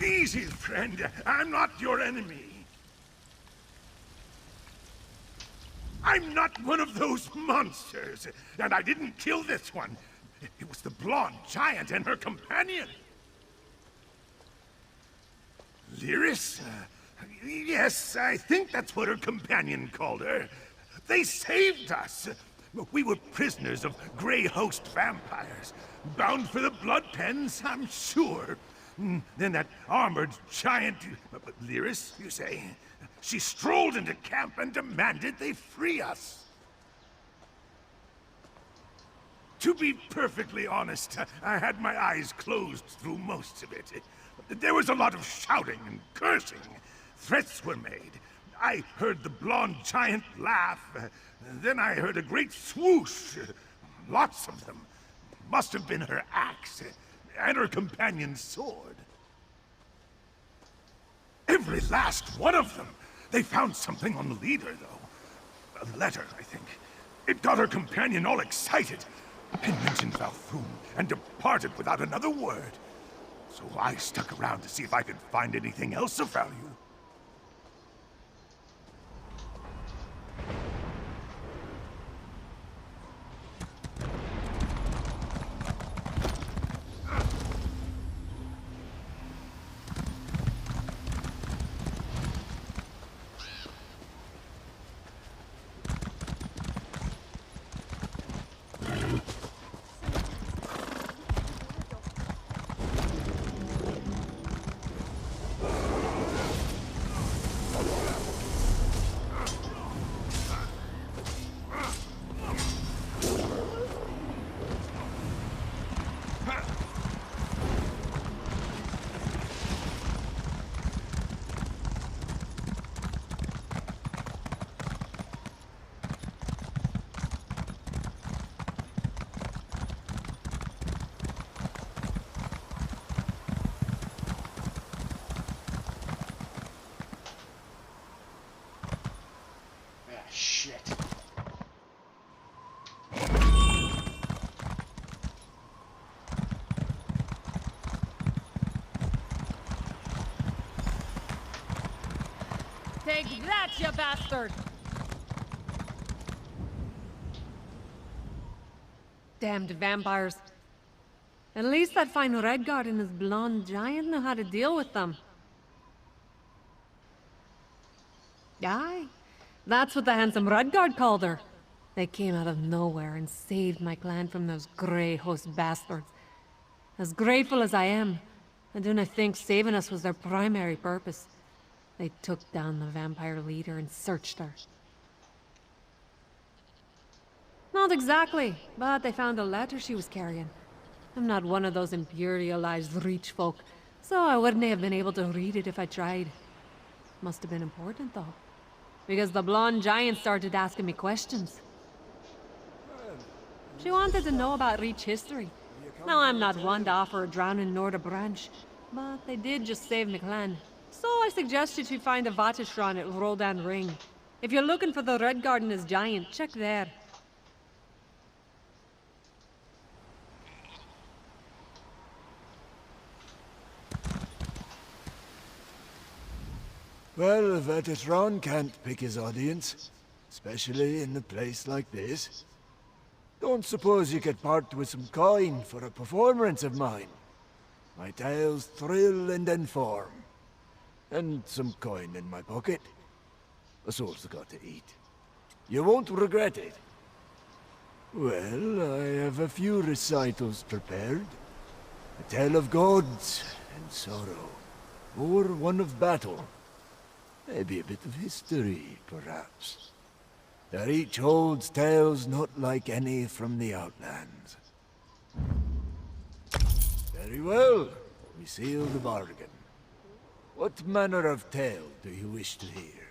Easy, friend. I'm not your enemy. I'm not one of those monsters. And I didn't kill this one. It was the blonde giant and her companion. Lyris? Yes, I think that's what her companion called her. They saved us. We were prisoners of Grey Host vampires. Bound for the blood pens, I'm sure. Then that armored giant... Lyris, you say? She strolled into camp and demanded they free us. To be perfectly honest, I had my eyes closed through most of it. There was a lot of shouting and cursing. Threats were made. I heard the blonde giant laugh. Then I heard a great swoosh. Lots of them. Must have been her axe. And her companion's sword. Every last one of them! They found something on the leader, though. A letter, I think. It got her companion all excited. And mentioned Valfoon, and departed without another word. So I stuck around to see if I could find anything else of value. Take that, you bastard! Damned vampires. At least that fine Redguard and his blonde giant know how to deal with them. Aye, that's what the handsome Redguard called her. They came out of nowhere and saved my clan from those Grey Host bastards. As grateful as I am, I do not think saving us was their primary purpose. They took down the vampire leader and searched her. Not exactly, but they found a letter she was carrying. I'm not one of those imperialized reach folk, so I wouldn't have been able to read it if I tried. Must have been important, though, because the blonde giant started asking me questions. She wanted to know about Reach history. Now, I'm not one to offer a drowning nor to branch, but they did just save my clan. So I suggested she find a Vatishran at Roldan Ring. If you're looking for the Redguard and his giant, check there. Well, Vatishran can't pick his audience, especially in a place like this. Don't suppose you could part with some coin for a performance of mine? My tales thrill and inform. And some coin in my pocket. A soul's got to eat. You won't regret it. Well, I have a few recitals prepared. A tale of gods and sorrow. Or one of battle. Maybe a bit of history, perhaps. There each holds tales not like any from the Outlands. Very well. We seal the bargain. What manner of tale do you wish to hear?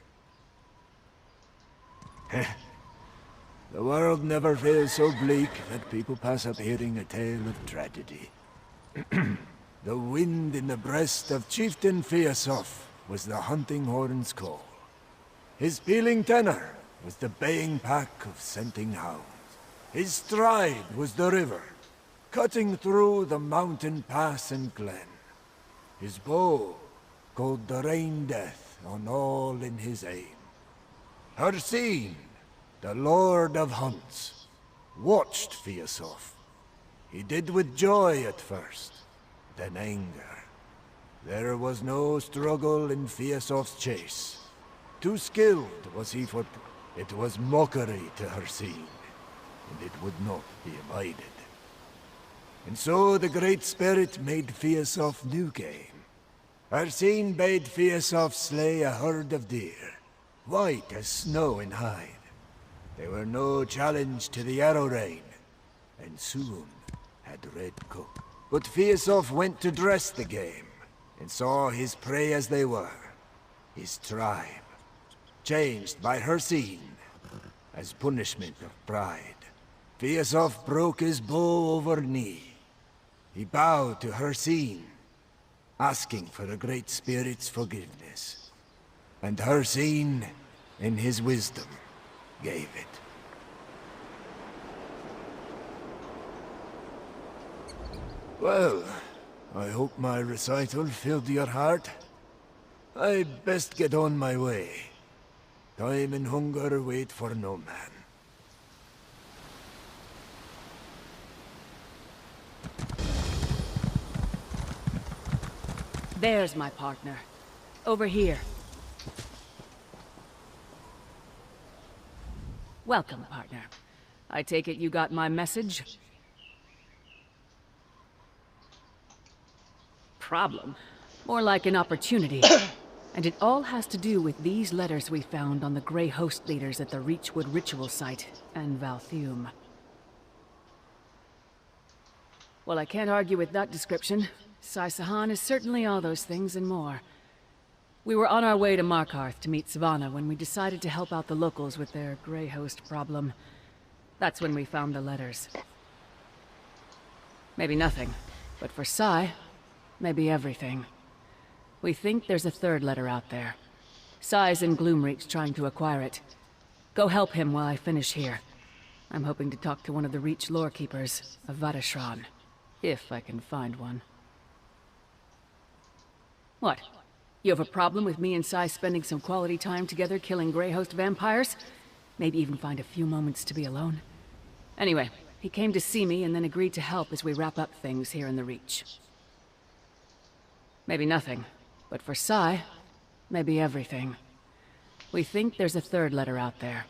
The world never feels so bleak that people pass up hearing a tale of tragedy. The wind in the breast of Chieftain Fiasof was the hunting horn's call. His pealing tenor was the baying pack of scenting hounds. His stride was the river, cutting through the mountain pass and glen. His bow called the rain death on all in his aim. Hircine, the Lord of Hunts, watched Fiasof. He did with joy at first, then anger. There was no struggle in Fiasof's chase. Too skilled was he for... It was mockery to Hircine, and it would not be abided. And so the Great Spirit made Fiasof new game. Hircine bade Fiasof slay a herd of deer, white as snow in hide. They were no challenge to the arrow rain, and soon had red coat. But Fiasof went to dress the game, and saw his prey as they were, his tribe, changed by Hircine, as punishment of pride. Fiasof broke his bow over knee. He bowed to Hircine, asking for the Great Spirit's forgiveness. And Hircine, in his wisdom, gave it. Well, I hope my recital filled your heart. I'd best get on my way. Time and hunger wait for no man. There's my partner. Over here. Welcome, partner. I take it you got my message? Problem. More like an opportunity. And it all has to do with these letters we found on the Grey Host leaders at the Reachwood ritual site and Valthume. Well, I can't argue with that description. Sai Sahan is certainly all those things and more. We were on our way to Markarth to meet Savannah when we decided to help out the locals with their Grey Host problem. That's when we found the letters. Maybe nothing, but for Sai, maybe everything. We think there's a third letter out there. Sai's in Gloomreach trying to acquire it. Go help him while I finish here. I'm hoping to talk to one of the Reach lore keepers, a Vadashran, if I can find one. What? You have a problem with me and Sai spending some quality time together killing Grey Host vampires? Maybe even find a few moments to be alone? Anyway, he came to see me and then agreed to help as we wrap up things here in the Reach. Maybe nothing, but for Sai, maybe everything. We think there's a third letter out there.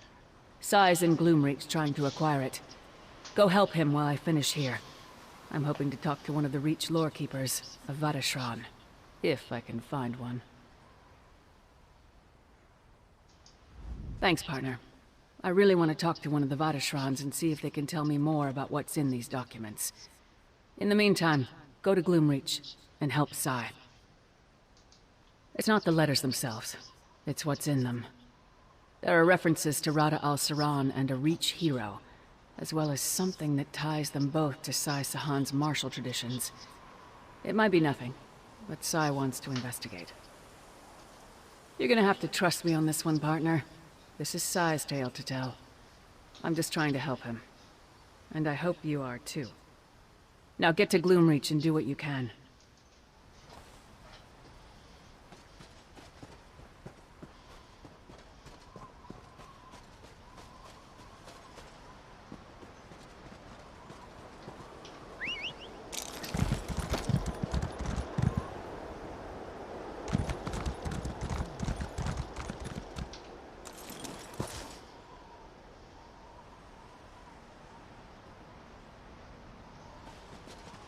Sai's in Gloomreach trying to acquire it. Go help him while I finish here. I'm hoping to talk to one of the Reach lore keepers, a Vadashran, if I can find one. Thanks, partner. I really want to talk to one of the Vadashrans and see if they can tell me more about what's in these documents. In the meantime, go to Gloomreach and help Sai. It's not the letters themselves, it's what's in them. There are references to Rada al-Saran and a Reach hero, as well as something that ties them both to Sai Sahan's martial traditions. It might be nothing, but Sai wants to investigate. You're gonna have to trust me on this one, partner. This is Sai's tale to tell. I'm just trying to help him. And I hope you are too. Now get to Gloomreach and do what you can.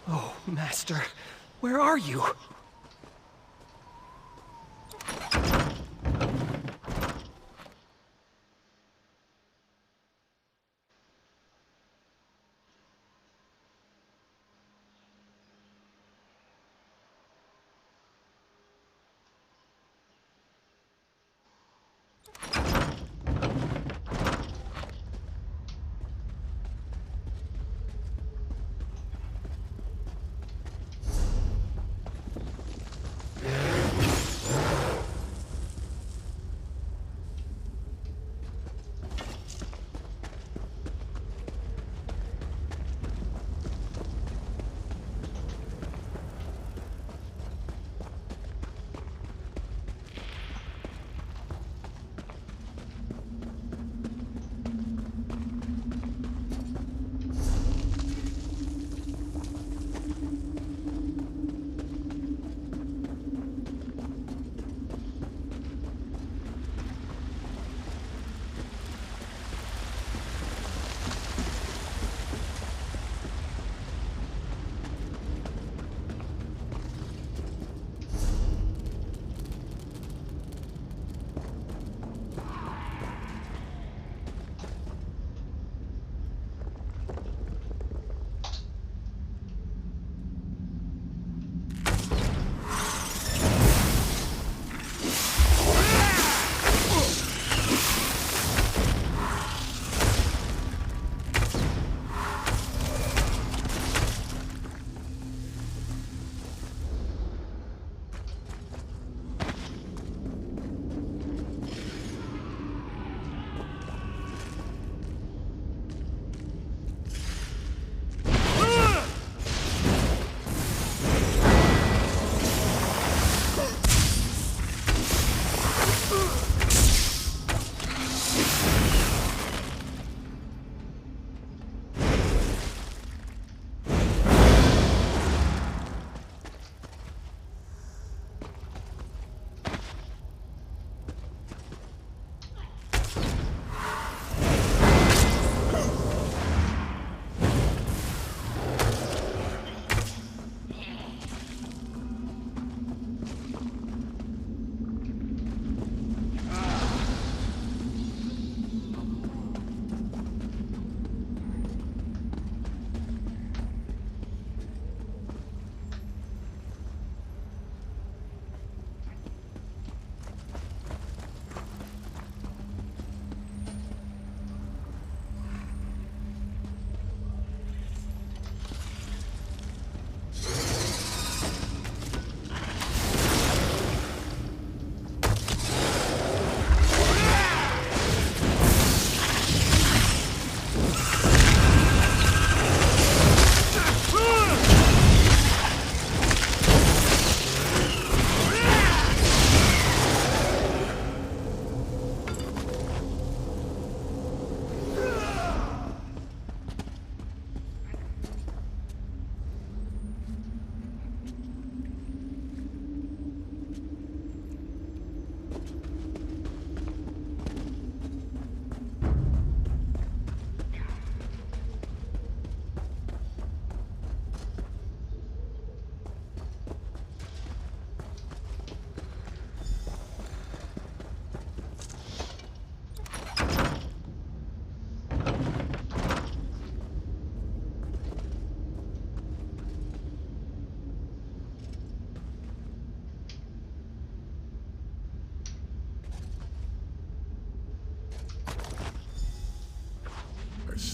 Oh, Master, where are you?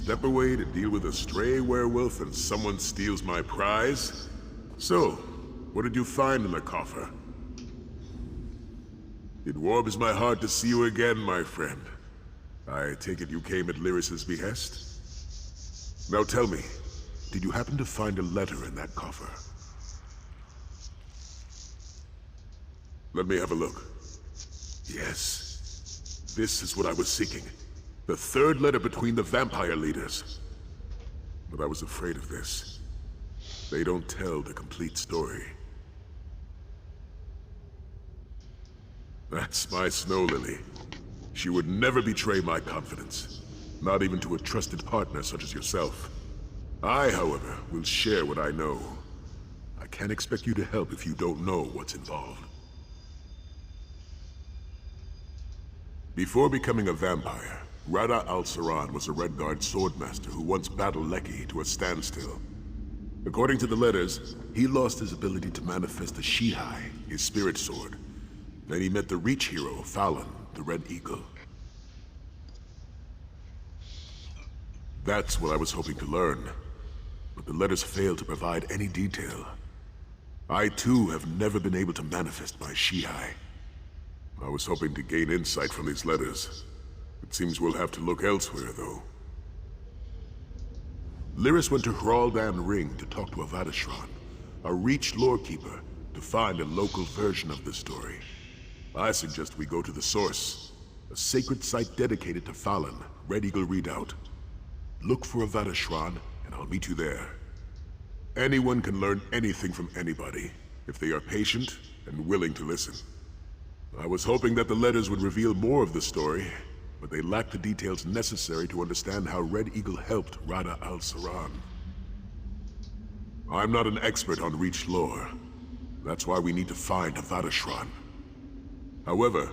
step away to deal with a stray werewolf and someone steals my prize? So, what did you find in the coffer? It warms my heart to see you again, my friend. I take it you came at Lyris's behest? Now tell me, did you happen to find a letter in that coffer? Let me have a look. Yes. This is what I was seeking. The third letter between the vampire leaders. But I was afraid of this. They don't tell the complete story. That's my snow lily. She would never betray my confidence. Not even to a trusted partner such as yourself. I, however, will share what I know. I can't expect you to help if you don't know what's involved. Before becoming a vampire, Rada al-Saran was a Redguard swordmaster who once battled Leki to a standstill. According to the letters, he lost his ability to manifest the Shihai, his spirit sword. Then he met the Reach hero, Fallon, the Red Eagle. That's what I was hoping to learn, but the letters failed to provide any detail. I too have never been able to manifest my Shihai. I was hoping to gain insight from these letters. It seems we'll have to look elsewhere, though. Lyris went to Hraldan Ring to talk to a Vadashran, a Reach lorekeeper, to find a local version of the story. I suggest we go to the source, a sacred site dedicated to Fallon, Red Eagle Redoubt. Look for a Vadashran, and I'll meet you there. Anyone can learn anything from anybody, if they are patient and willing to listen. I was hoping that the letters would reveal more of the story, but they lacked the details necessary to understand how Red Eagle helped Rada al-Saran. I'm not an expert on Reach lore. That's why we need to find a Vadashran. However,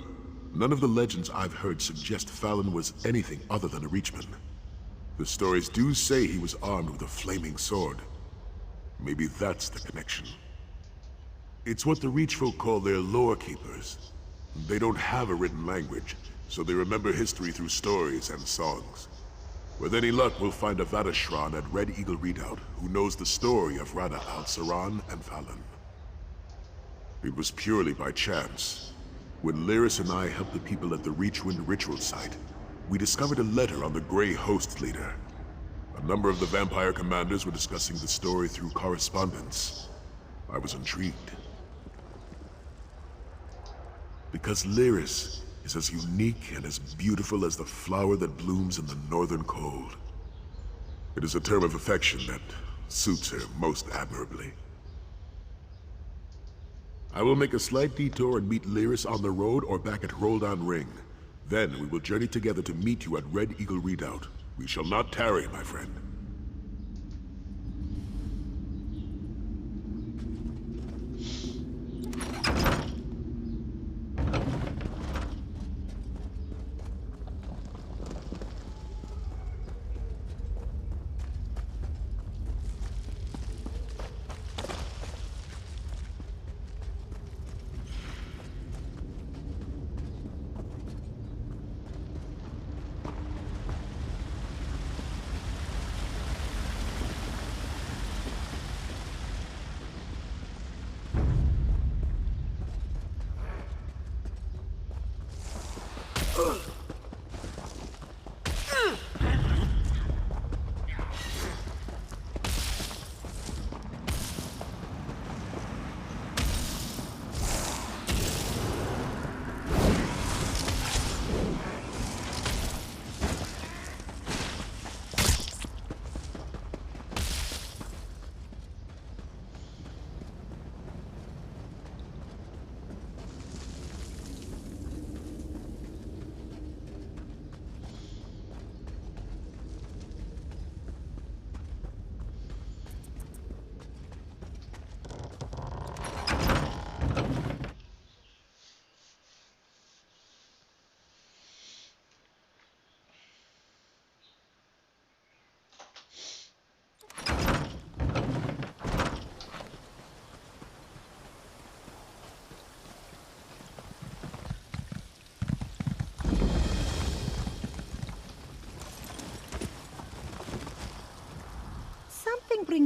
none of the legends I've heard suggest Fallon was anything other than a Reachman. The stories do say he was armed with a flaming sword. Maybe that's the connection. It's what the Reach folk call their lore keepers. They don't have a written language, so they remember history through stories and songs. With any luck, we'll find a Vadashran at Red Eagle Redoubt who knows the story of Rada al-Saran and Fallon. It was purely by chance. When Lyris and I helped the people at the Reachwind ritual site, we discovered a letter on the Grey Host leader. A number of the vampire commanders were discussing the story through correspondence. I was intrigued. Because Lyris is as unique and as beautiful as the flower that blooms in the northern cold. It is a term of affection that suits her most admirably. I will make a slight detour and meet Lyris on the road or back at Hraldan Ring. Then we will journey together to meet you at Red Eagle Redoubt. We shall not tarry, my friend.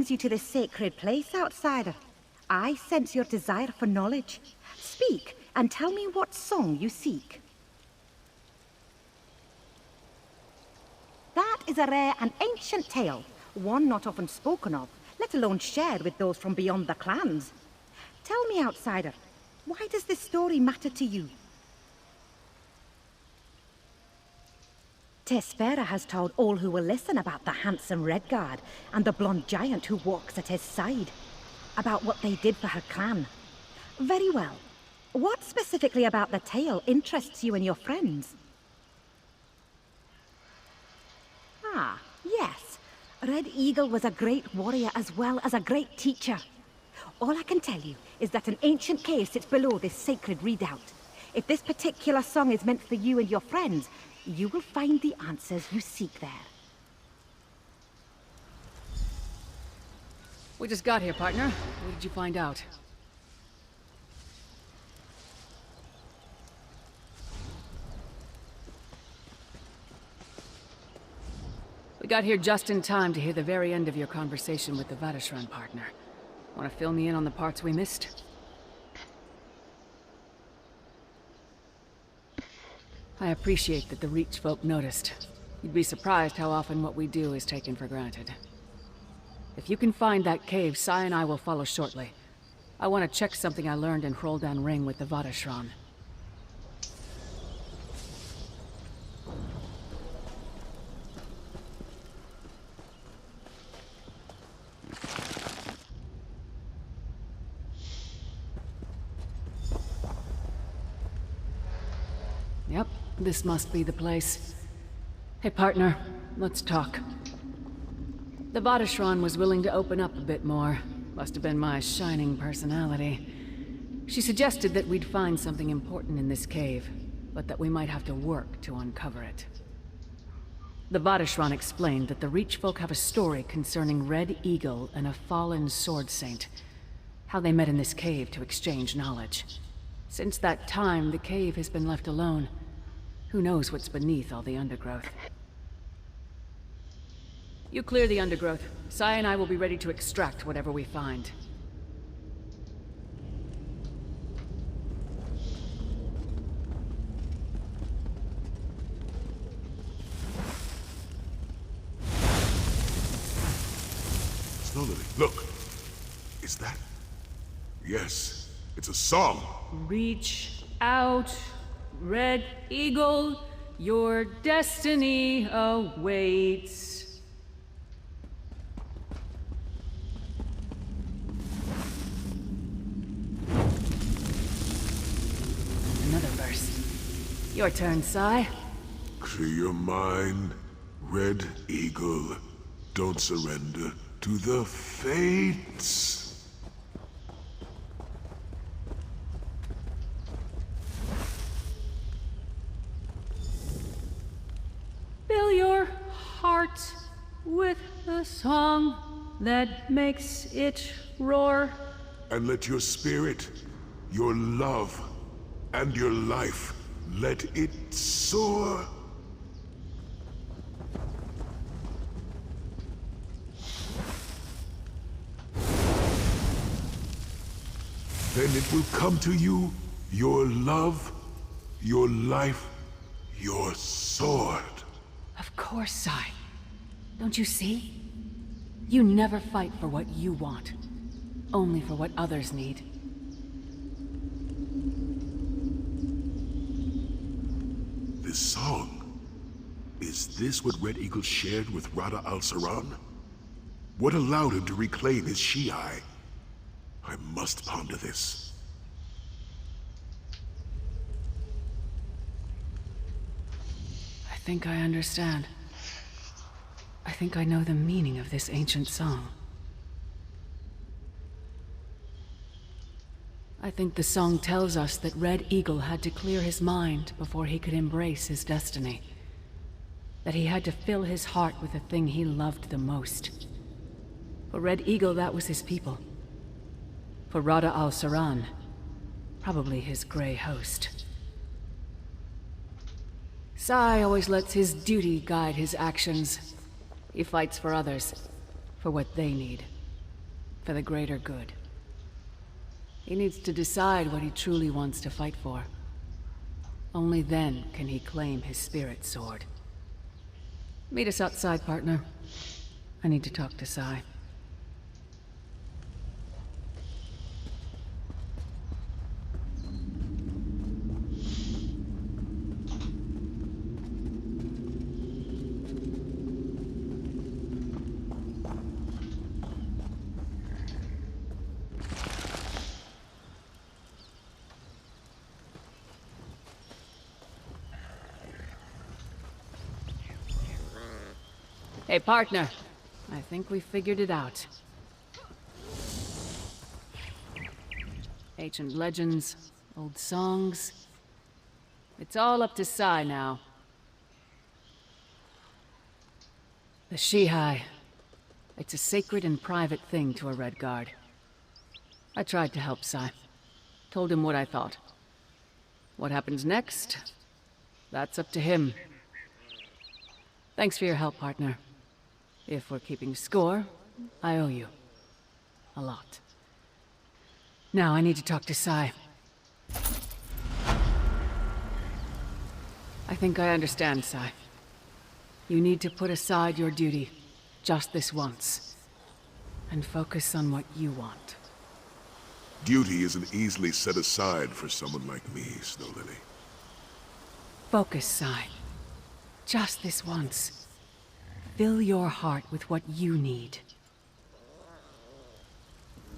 brings you to this sacred place, outsider? I sense your desire for knowledge. Speak, and tell me what song you seek. That is a rare and ancient tale, one not often spoken of, let alone shared with those from beyond the clans. Tell me, outsider, why does this story matter to you? Tespera has told all who will listen about the handsome Redguard and the blonde giant who walks at his side, about what they did for her clan. Very well. What specifically about the tale interests you and your friends? Ah, yes. Red Eagle was a great warrior as well as a great teacher. All I can tell you is that an ancient cave sits below this sacred redoubt. If this particular song is meant for you and your friends, you will find the answers you seek there. We just got here, partner. What did you find out? We got here just in time to hear the very end of your conversation with the Vadashran partner. Want to fill me in on the parts we missed? I appreciate that the Reach folk noticed. You'd be surprised how often what we do is taken for granted. If you can find that cave, Sai and I will follow shortly. I want to check something I learned in Hroldan Ring with the Vadashran. Yep, this must be the place. Hey partner, let's talk. The Vadashran was willing to open up a bit more. Must have been my shining personality. She suggested that we'd find something important in this cave, but that we might have to work to uncover it. The Vadashran explained that the Reach folk have a story concerning Red Eagle and a fallen sword saint. How they met in this cave to exchange knowledge. Since that time, the cave has been left alone. Who knows what's beneath all the undergrowth? You clear the undergrowth. Sai and I will be ready to extract whatever we find. Snow Lily, look. Is that? Yes, it's a song. Reach out, Red Eagle. Your destiny awaits. Another verse. Your turn, Sai. Clear your mind, Red Eagle. Don't surrender to the fates. Fill your heart with a song that makes it roar. And let your spirit, your love, and your life, let it soar. Then it will come to you, your love, your life, your sword. Of course, Sai. Don't you see? You never fight for what you want, only for what others need. This song, is this what Red Eagle shared with Rada al-Saran? What allowed him to reclaim his Shi'ai? I must ponder this. I think I understand. I think I know the meaning of this ancient song. I think the song tells us that Red Eagle had to clear his mind before he could embrace his destiny. That he had to fill his heart with the thing he loved the most. For Red Eagle, that was his people. For Rada al-Saran, probably his Grey Host. Sai always lets his duty guide his actions. He fights for others, for what they need. for the greater good. He needs to decide what he truly wants to fight for. Only then can he claim his spirit sword. Meet us outside, partner. I need to talk to Sai. Hey, partner. I think we figured it out. Ancient legends, old songs. It's all up to Sai now. The Shihai. It's a sacred and private thing to a Redguard. I tried to help Sai. Told him what I thought. What happens next? That's up to him. Thanks for your help, partner. If we're keeping score, I owe you. A lot. Now I need to talk to Sai. I think I understand, Sai. You need to put aside your duty, just this once, and focus on what you want. Duty isn't easily set aside for someone like me, Snow Lily. Focus, Sai. Just this once. Fill your heart with what you need.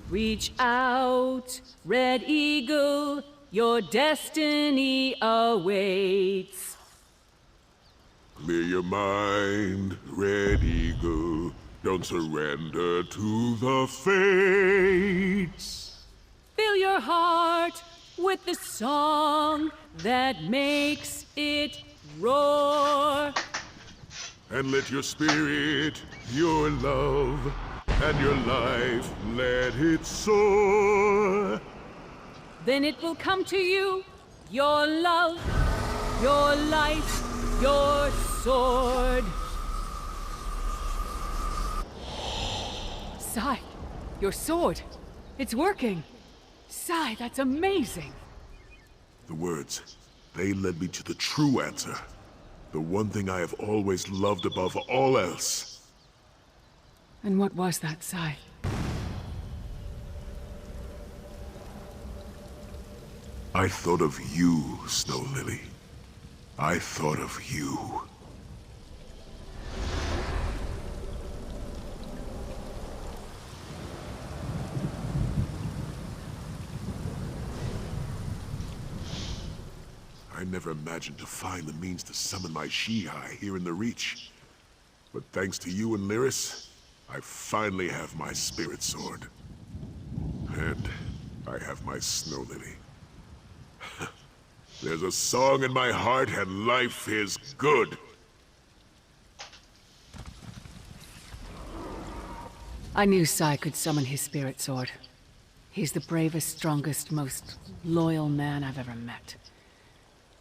Reach out, Red Eagle. Your destiny awaits. Clear your mind, Red Eagle. Don't surrender to the fates. Fill your heart with the song that makes it roar. And let your spirit, your love, and your life, let it soar. Then it will come to you, your love, your life, your sword. Sai, your sword. It's working. Sai, that's amazing. The words, they led me to the true answer. The one thing I have always loved above all else. And what was that, Sai? I thought of you, Snow Lily. I thought of you. I never imagined to find the means to summon my Shihai here in the Reach. But thanks to you and Lyris, I finally have my spirit sword. And I have my Snow Lily. There's a song in my heart and life is good. I knew Sai could summon his spirit sword. He's the bravest, strongest, most loyal man I've ever met.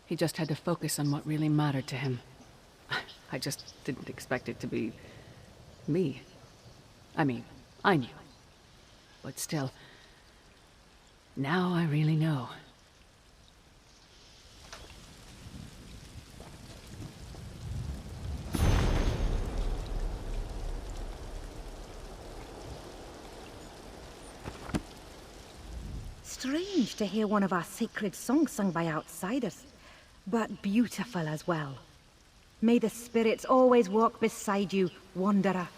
He just had to focus on what really mattered to him. I just didn't expect it to be me. I mean, I knew. But still, now I really know. Strange to hear one of our sacred songs sung by outsiders, but beautiful as well. May the spirits always walk beside you, wanderer.